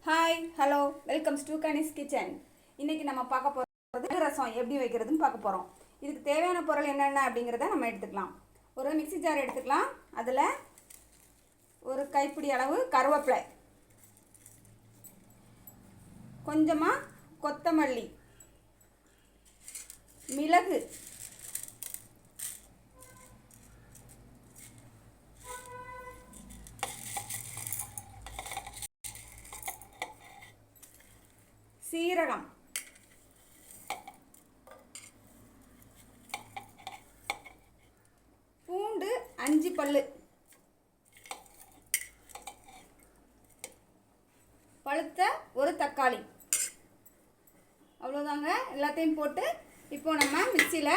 Hi hello welcomes to Kani's kitchen. இன்றைக்கி நம்ம பார்க்க போகிறது ரசம் எப்படி வைக்கிறதுன்னு பார்க்க போகிறோம். இதுக்கு தேவையான பொருள் என்னென்ன அப்படிங்கிறத நம்ம எடுத்துக்கலாம். ஒரு மிக்ஸி ஜார் எடுத்துக்கலாம். அதில் ஒரு கைப்பிடி அளவு கருவேப்பிலை, கொஞ்சமாக கொத்தமல்லி, மிளகு, சீரகம், பூண்டு 5 பல்லு, பழுத்த ஒரு தக்காளி. அவ்வளோதாங்க. எல்லாத்தையும் போட்டு இப்போ நம்ம மிக்சியில்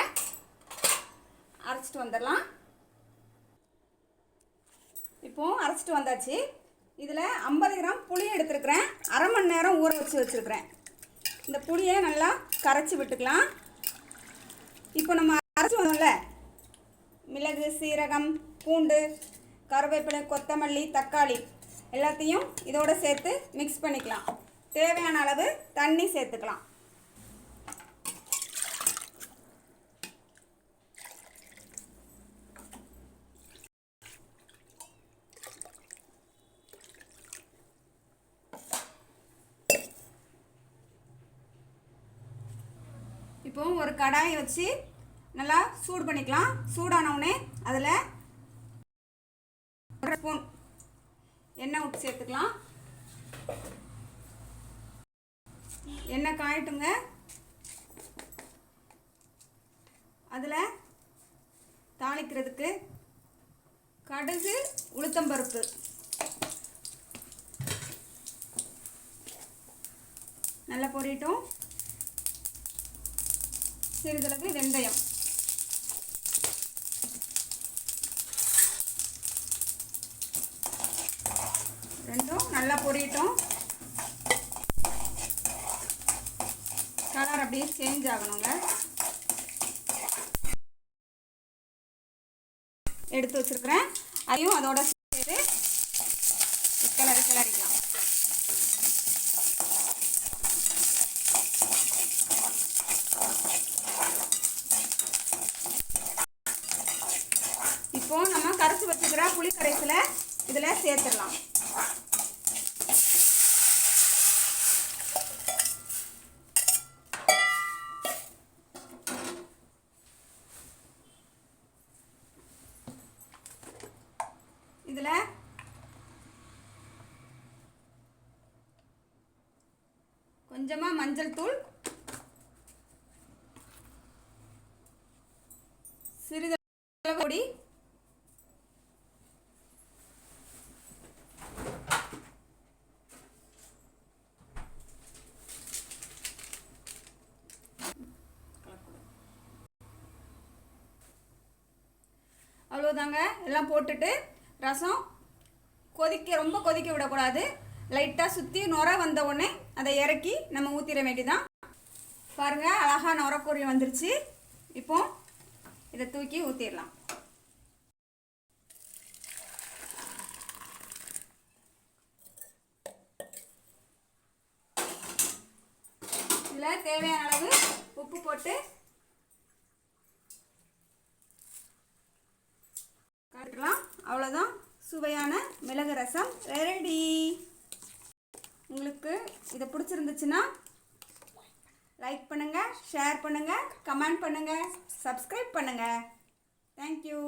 அரைச்சிட்டு வந்துடலாம். இப்போது அரைச்சிட்டு வந்தாச்சு. இதில் 50 கிராம் புளி எடுத்துருக்கிறேன். அரை மணி நேரம் ஊற வச்சுருக்கிறேன். இந்த புளியை நல்லா கரைச்சி விட்டுக்கலாம். இப்போ நம்ம அரைச்சி வந்தோம்ல, மிளகு, சீரகம், பூண்டு, கருவேப்பிலை, கொத்தமல்லி, தக்காளி எல்லாத்தையும் இதோடு சேர்த்து மிக்ஸ் பண்ணிக்கலாம். தேவையான அளவு தண்ணி சேர்த்துக்கலாம். இப்போ ஒரு கடாயை வச்சு நல்லா சூடு பண்ணிக்கலாம். சூடானவுடனே அதில் 1 ஸ்பூன் எண்ணெய் விட்டு சேர்த்துக்கலாம். எண்ணெய் காயட்டுங்க. அதில் தாளிக்கிறதுக்கு கடுகு, உளுத்தம்பருப்பு, நல்லா பொரியட்டும். சிறிதளவு வெந்தயம், ரெண்டும் நல்லா பொரியட்டும். கலர் அப்படியே சேஞ்ச் ஆகணுங்க. எடுத்து வச்சிருக்கிறேன். அதையும் அதோட சேர்த்து கிளறிக்கலாம். இப்போ நம்ம கரைச்சி வச்சுக்கிற புளி கரைசலை இதில் சேர்த்துடலாம். இதில் கொஞ்சமாக மஞ்சள் தூள், சிறிதளவு பொடி, அவ்வளோதாங்க. எல்லாம் போட்டுட்டு ரசம் ரொம்ப கொதிக்க விடக்கூடாது. லைட்டாக சுற்றி நுர வந்த உடனே அதை இறக்கி நம்ம ஊற்றிட வேண்டியதான். பாருங்கள், அழகாக நுரக்கூறி வந்துருச்சு. இப்போ இதை தூக்கி ஊற்றிடலாம். இதில் தேவையான அளவு உப்பு போட்டு காட்டுக்கலாம். அவ்வளோதான், சுவையான மிளகு ரசம் ரெடி. உங்களுக்கு இதை பிடிச்சிருந்துச்சுன்னா லைக் பண்ணுங்கள், ஷேர் பண்ணுங்கள், கமெண்ட் பண்ணுங்கள், சப்ஸ்கிரைப் பண்ணுங்கள். தேங்க்யூ.